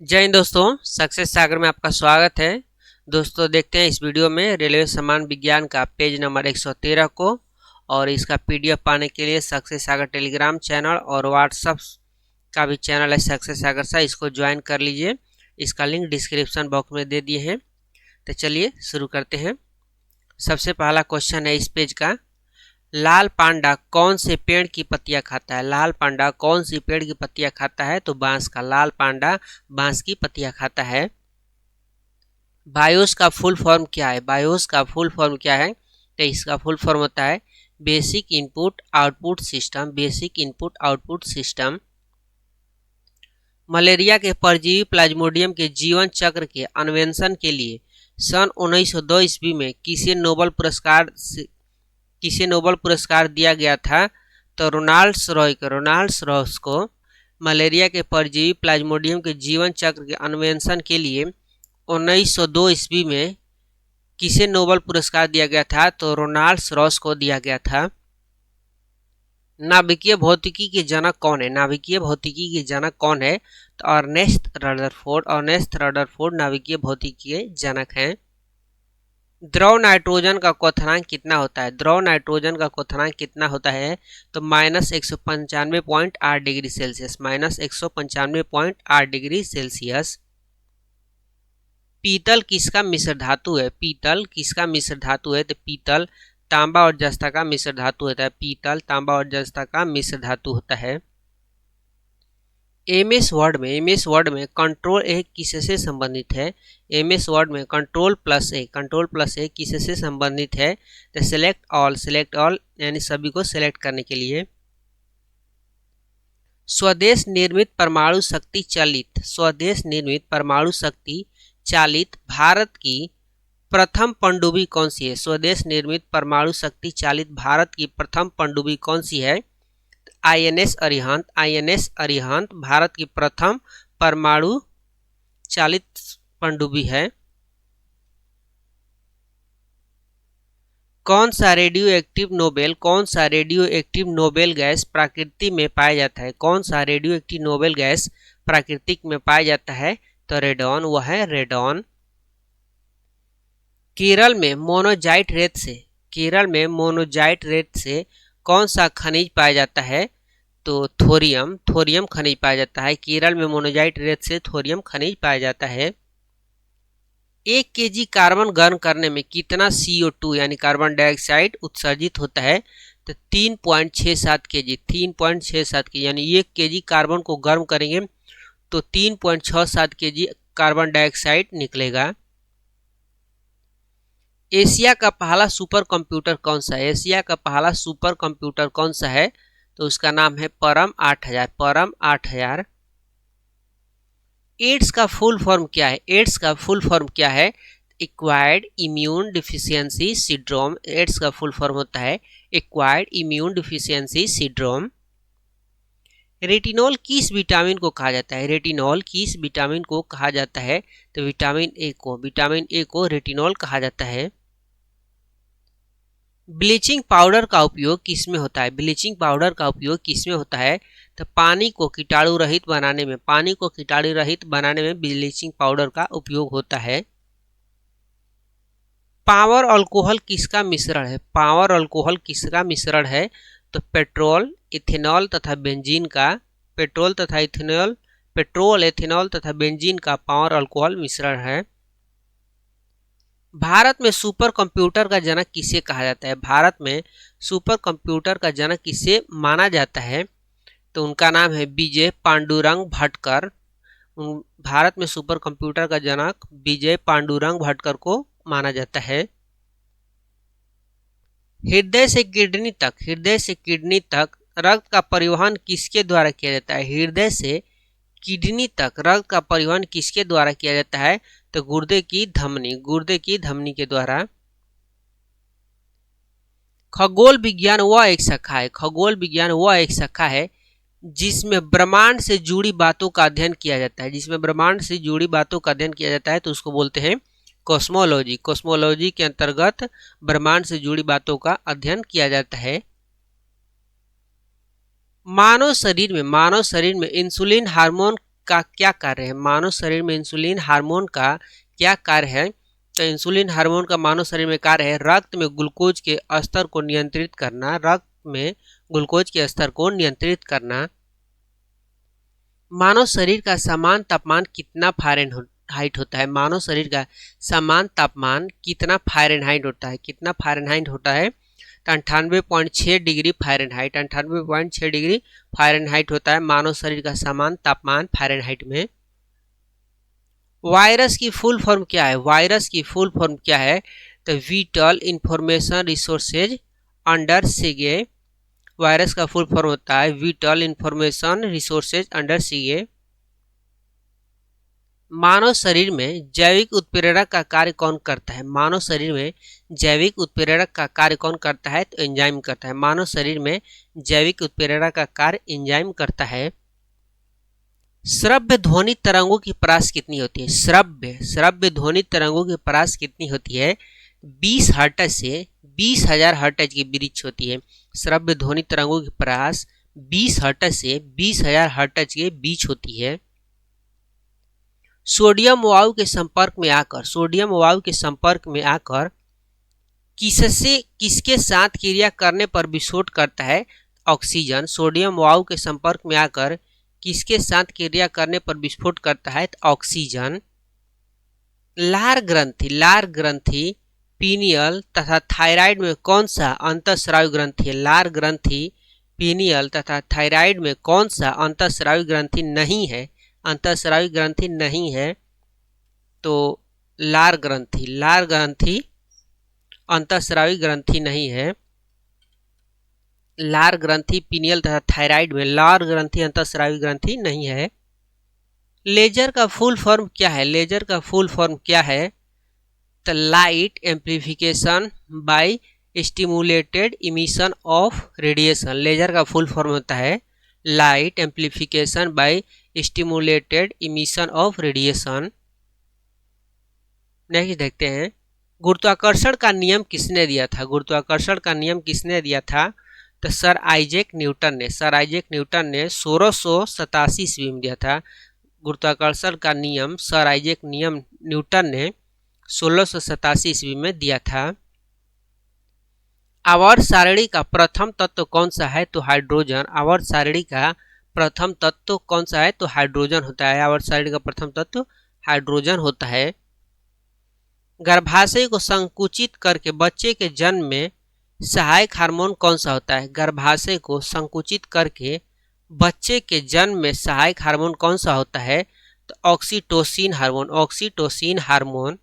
जय हिंद दोस्तों, सक्सेस सागर में आपका स्वागत है। दोस्तों देखते हैं इस वीडियो में रेलवे सम्मान विज्ञान का पेज नंबर 113 को। और इसका पीडीएफ पाने के लिए सक्सेस सागर टेलीग्राम चैनल और व्हाट्सएप का भी चैनल है सक्सेस सागर सा, इसको ज्वाइन कर लीजिए। इसका लिंक डिस्क्रिप्शन बॉक्स में दे दिए हैं। तो चलिए शुरू करते हैं। सबसे पहला क्वेश्चन है इस पेज का, लाल पांडा कौन से पेड़ की पत्तियां खाता है? लाल पांडा कौन सी पेड़ की पत्तियां खाता है? तो बांस का। लाल पांडा बांस की पत्तियां खाता है। बायोस का फुल फॉर्म क्या है? बायोस का फुल फॉर्म क्या है? तो इसका फुल फॉर्म होता है basic input output system. Basic input output system. Malaria के परजीवी प्लाज्मोडियम के जीवन चक्र के अन्वेषण के लिए सन 1902 ईस्वी में किसे नोबल पुरस्कार दिया गया था? तो रोनाल्ड रॉस को मलेरिया के परजीवी प्लाज्मोडियम के जीवन चक्र के अन्वेषण के लिए 1902 ईस्वी में किसे नोबल पुरस्कार दिया गया था? तो रोनाल्ड रॉस को दिया गया था। नाभिकीय भौतिकी के जनक कौन है? नाभिकीय भौतिकी के जनक कौन है? तो अर्नेस्ट रदरफोर्ड नाभिकीय भौतिकी के जनक हैं। द्रव नाइट्रोजन का क्वथनांक कितना होता है? द्रव नाइट्रोजन का क्वथनांक कितना होता है? तो -195.8 डिग्री सेल्सियस। -195.8 degree Celsius. पीतल किसका मिश्र धातु है? पीतल किसका मिश्र धातु है? तो पीतल तांबा और जस्ता का मिश्र धातु होता है। पीतल तांबा और जस्ता का मिश्र धातु होता है। एमएस वर्ड में कंट्रोल ए किससे संबंधित है? एमएस वर्ड में कंट्रोल प्लस ए किससे संबंधित है? तो सेलेक्ट ऑल यानी सभी को सेलेक्ट करने के लिए। स्वदेश निर्मित परमाणु शक्ति चालित भारत की प्रथम पनडुब्बी कौन सी है? स्वदेश निर्मित परमाणु शक्ति चालित भारत की प्रथम पनडुब्बी कौन सी है? आईएनएस अरिहंत भारत की प्रथम परमाणु चालित पनडुब्बी है। कौन सा रेडियो एक्टिव नोबेल गैस प्रकृति में पाया जाता है? कौन सा रेडियो एक्टिव नोबेल गैस प्राकृतिक में पाया जाता है? तो रेडॉन, वह है रेडॉन। केरल में मोनोजाइट रेत से कौन सा खनिज पाया जाता है? तो थोरियम खनिज पाया जाता है। केरल में मोनोजाइट रेत से थोरियम खनिज पाया जाता है। 1 केजी कार्बन गर्म करने में कितना CO2 यानी कार्बन डाइऑक्साइड उत्सर्जित होता है? तो 3.67 केजी यानी 1 केजी कार्बन को गर्म करेंगे तो 3.67 केजी कार्बन डाइऑक्साइड निकलेगा। एशिया का पहला सुपर कंप्यूटर कौन सा है? एशिया का पहला सुपर कंप्यूटर कौन सा है? तो उसका नाम है परम 8000। एड्स का फुल फॉर्म क्या है? Acquired immune deficiency syndrome. AIDS का फुल फॉर्म होता है acquired immune deficiency syndrome. Retinol किस विटामिन को कहा जाता है? तो विटामिन ए को रेटिनॉल कहा जाता है। ब्लीचिंग पाउडर का उपयोग किसमें होता है? तो पानी को कीटाणु रहित बनाने में ब्लीचिंग पाउडर का उपयोग होता है। पावर अल्कोहल किसका मिश्रण है? तो पेट्रोल, इथेनॉल तथा बेंजीन का पावर अल्कोहल मिश्रण है। भारत में सुपर कंप्यूटर का जनक किसे कहा जाता है? भारत में सुपर कंप्यूटर का जनक किसे माना जाता है? तो उनका नाम है विजय पांडुरंग भटकर। भारत में सुपर कंप्यूटर का जनक विजय पांडुरंग भटकर को माना जाता है। हृदय से किडनी तक रक्त का परिवहन किसके द्वारा किया जाता है? हृदय से किडनी तक रक्त का परिवहन किसके द्वारा किया जाता है? तो गुर्दे की धमनी के द्वारा। खगोल विज्ञान वह एक शाखा है जिसमें ब्रह्मांड से जुड़ी बातों का अध्ययन किया जाता है। तो उसको बोलते हैं कॉस्मोलॉजी के अंतर्गत ब्रह्मांड से जुड़ी बातों का अध्ययन किया जाता है। मानव शरीर में इंसुलिन हार्मोन का क्या कार्य है? मानव शरीर में इंसुलिन हार्मोन का क्या कार्य है? तो इंसुलिन हार्मोन का मानव शरीर में कार्य है रक्त में ग्लूकोज के स्तर को नियंत्रित करना। रक्त में ग्लूकोज के स्तर को नियंत्रित करना। मानव शरीर का समान तापमान कितना फ़ारेनहाइट होता है? मानव शरीर का समान तापमान कितना फ़ारेनहाइट होता है? कितना फ़ारेनहाइट होता है? तो 98.6 डिग्री फ़ारेनहाइट। 98.6 डिग्री फ़ारेनहाइट होता है मानव शरीर का समान तापमान फ़ारेनहाइट में। वायरस की फुल फॉर्म क्या है? वायरस की फुल फॉर्म क्या है? तो vital information resources under CA. Virus का फुल फॉर्म होता है vital information resources under CA. मानव शरीर में जैविक उत्प्रेरक का कार्य कौन करता है? मानव शरीर में जैविक उत्प्रेरक का कार्य कौन करता है? तो एंजाइम करता है। मानव शरीर में जैविक उत्प्रेरक का कार्य एंजाइम करता है। श्रव्य ध्वनि तरंगों की परास कितनी होती है? श्रव्य ध्वनि तरंगों की परास कितनी होती है? 20 हर्ट्ज से 20,000 हर्ट्ज के बीच होती है। श्रव्य ध्वनि तरंगों की परास 20 हर्ट्ज से 20,000 हर्ट्ज के बीच होती है। सोडियम वायु के संपर्क में आकर किसके साथ क्रिया करने पर विस्फोट करता है? ऑक्सीजन। सोडियम वायु के संपर्क में आकर किसके साथ क्रिया करने पर विस्फोट करता है? ऑक्सीजन। लार ग्रंथि पीनियल तथा थायराइड में कौन सा अंतःस्रावी ग्रंथि है? लार ग्रंथि पीनियल तथा थायराइड में कौन सा अंतःस्रावी ग्रंथि नहीं है? अंतःस्रावी ग्रंथि नहीं है तो लार ग्रंथि अंतःस्रावी ग्रंथि नहीं है। लार ग्रंथि पीनियल तथा थायराइड में लार ग्रंथि अंतःस्रावी ग्रंथि नहीं है। लेजर का फुल फॉर्म क्या है? लेजर का फुल फॉर्म क्या है? तो light amplification by stimulated emission of radiation. Laser का फुल फॉर्म होता है light amplification by stimulated emission of radiation. Next देखते हैं, गुरुत्वाकर्षण का नियम किसने दिया था? गुरुत्वाकर्षण का नियम किसने दिया था? तो सर आइजैक न्यूटन ने 1687 ईस्वी में दिया था। गुरुत्वाकर्षण का नियम सर आइजैक न्यूटन ने 1687 ईस्वी में दिया था। आवर्त सारणी का प्रथम तत्व कौन सा है? तो हाइड्रोजन। आवर्त सारणी का प्रथम तत्व कौन सा है? तो हाइड्रोजन होता है। आवर्त सारणी का प्रथम तत्व हाइड्रोजन होता है। गर्भाशय को संकुचित करके बच्चे के जन्म में सहायक हार्मोन कौन सा होता है? गर्भाशय को संकुचित करके बच्चे के जन्म में सहायक हार्मोन कौन सा होता है? तो ऑक्सीटोसिन हार्मोन।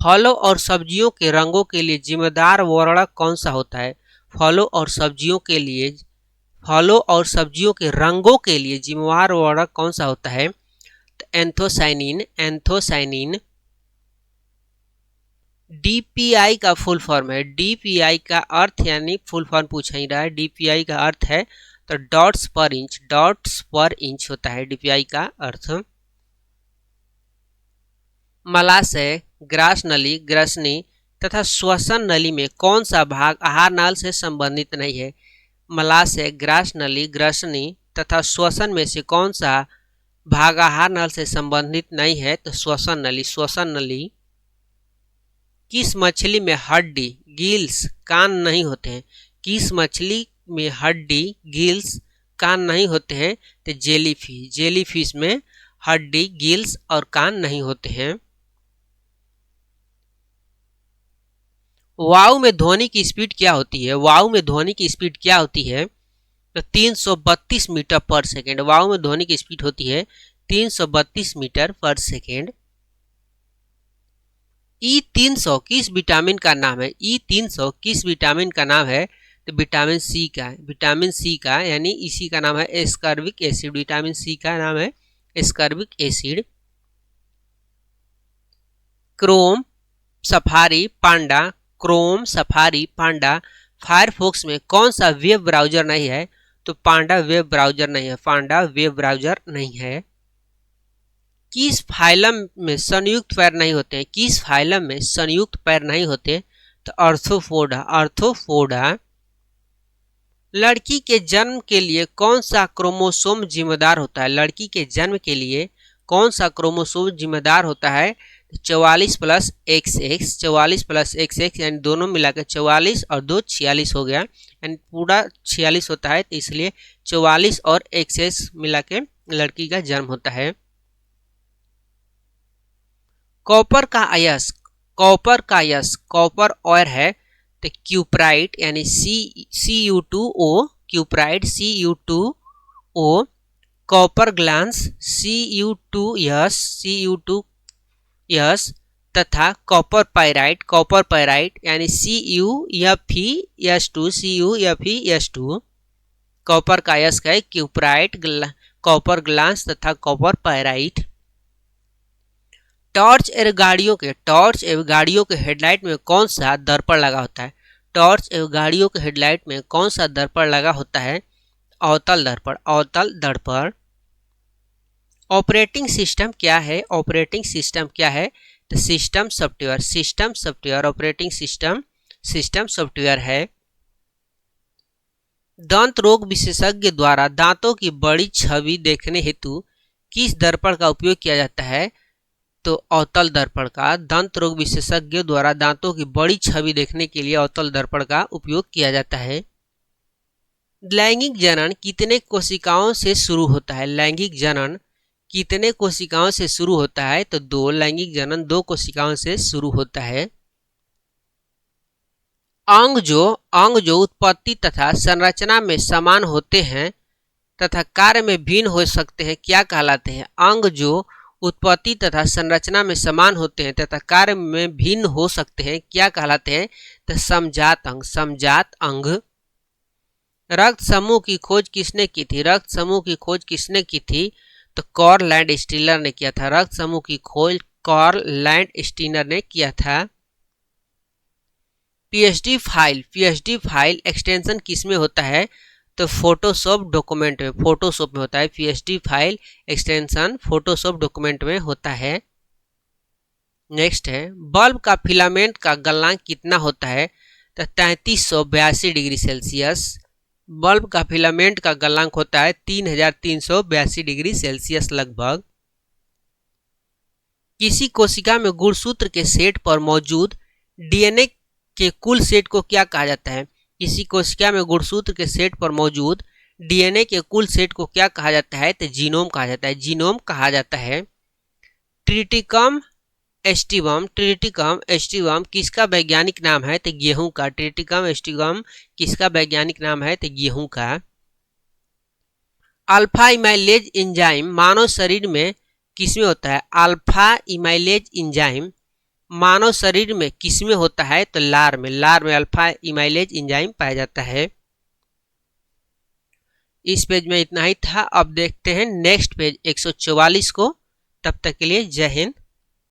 फलों और सब्जियों के रंगों के लिए जिम्मेदार वर्णक कौन सा होता है? फलों और सब्जियों के रंगों के लिए जिम्मेदार वर्णक कौन सा होता है? तो एंथोसाइनिन। डीपीआई का फुल फॉर्म है। डीपीआई का अर्थ यानी फुल फॉर्म पूछा ही रहा है। डीपीआई का अर्थ है तो डॉट्स पर इंच होता है डीपीआई का अर्थ। मलाशय, ग्रास नली, ग्रसनी तथा श्वसन नली में कौन सा भाग आहार नाल से संबंधित नहीं है? मलाशय, ग्रास नली, ग्रसनी तथा श्वसन में से कौन सा भाग आहार नाल से संबंधित नहीं है? तो श्वसन नली। किस मछली में हड्डी, गिल्स, कान नहीं होते हैं? किस मछली में हड्डी, गिल्स, कान नहीं होते हैं? तो जेलीफिश में हड्डी, गिल्स और कान नहीं होते हैं। वायु में ध्वनि की स्पीड क्या होती है? वायु में ध्वनि की स्पीड क्या होती है? तो 332 मीटर पर सेकेंड। वायु में ध्वनि की स्पीड होती है 332 मीटर पर सेकेंड। E300 किस विटामिन का नाम है? E300 किस विटामिन का नाम है? तो विटामिन सी का यानी इसी का नाम है एस्कॉर्बिक एसिड। विटामिन सी का नाम है एस्कॉर्बिक एसिड। क्रोम सफारी पांडा फायरफॉक्स में कौन सा वेब ब्राउजर नहीं है? तो पांडा वेब ब्राउजर नहीं है। किस फाइलम में संयुक्त पैर नहीं होते हैं? किस फाइलम में संयुक्त पैर नहीं होते? तो आर्थ्रोपोडा। लड़की के जन्म के लिए कौन सा क्रोमोसोम जिम्मेदार होता है? लड़की के जन्म के लिए कौन सा क्रोमोसोम जिम्मेदार होता है? 44 प्लस XX, 44 प्लस XX यानी दोनों मिलाकर 44 और 2 46 हो गया, यानी पूरा 46 होता है। तो इसलिए 44 और XX मिला के लड़की का जन्म होता है। कॉपर का अयस्क, कॉपर का अयस्क, कॉपर और है तो क्यूप्राइट यानी Cu2O, cuprite Cu2O, copper glance Cu2S तथा कॉपर पाइराइट, कॉपर पाइराइट यानी CuFeS2, कॉपर का अयस्क है क्यूप्राइट, कॉपर ग्लांस तथा कॉपर पाइराइट। टॉर्च एवं गाड़ियों के हेडलाइट में कौन सा दर्पण लगा होता है? टॉर्च एवं गाड़ियों के हेडलाइट में कौन सा दर्पण लगा होता है? अवतल दर्पण, अवतल दर्पण। ऑपरेटिंग सिस्टम क्या है? ऑपरेटिंग सिस्टम क्या है? तो system software, system software operating system, system software है। दंत रोग विशेषज्ञ द्वारा दांतों की बड़ी छवि देखने हेतु किस दर्पण का उपयोग किया जाता है? तो अवतल दर्पण का। दंत रोग विशेषज्ञ द्वारा दांतों की बड़ी छवि देखने के लिए अवतल दर्पण का उपयोग किया जाता है। लैंगिक जनन कितने कोशिकाओं से शुरू होता है? लैंगिक जनन कितने कोशिकाओं से शुरू होता है? तो 2। लैंगिक जनन 2 कोशिकाओं से शुरू होता है। अंग जो उत्पत्ति तथा संरचना में समान होते हैं तथा कार्य में भिन्न हो सकते हैं क्या कहलाते हैं? अंग जो उत्पत्ति तथा संरचना में समान होते हैं तथा कार्य में भिन्न हो सकते हैं क्या कहलाते हैं? तो समजात अंग, समजात अंग। रक्त समूह की खोज किसने की थी? रक्त समूह की खोज किसने की थी? तो कार्ल लैंडस्टीनर ने किया था। रक्त समूह की खोज कार्ल लैंडस्टीनर ने किया था। पीएचडी फाइल एक्सटेंशन किसमें होता है? तो फोटोशॉप डॉक्यूमेंट में, फोटोशॉप में होता है। PhD file extension Photoshop document में होता है। नेक्स्ट है बल्ब का फिलामेंट का गलनांक कितना होता है? तो 3382 डिग्री सेल्सियस। बल्ब का फिलामेंट का गलनांक होता है 3382 डिग्री सेल्सियस लगभग। किसी कोशिका में गुणसूत्र के सेट पर मौजूद डीएनए के कुल सेट को क्या कहा जाता है? किसी कोशिका में गुणसूत्र के सेट पर मौजूद डीएनए के कुल सेट को क्या कहा जाता है? तो जीनोम कहा जाता है, जीनोम कहा जाता है। ट्रिटिकम एस्टिवम किसका वैज्ञानिक नाम है? तो गेहूं का। ट्रिटिकम एस्टिवम किसका वैज्ञानिक नाम है? तो गेहूं का। अल्फा इमाइलेज एंजाइम मानव शरीर में किसमें होता है? अल्फा इमाइलेज एंजाइम मानव शरीर में किसमें होता है? तो लार में, लार में अल्फा इमाइलेज एंजाइम पाया जाता है। इस पेज में इतना ही था। अब देखते हैं नेक्स्ट पेज 144 को। तब तक के लिए जय हिंद।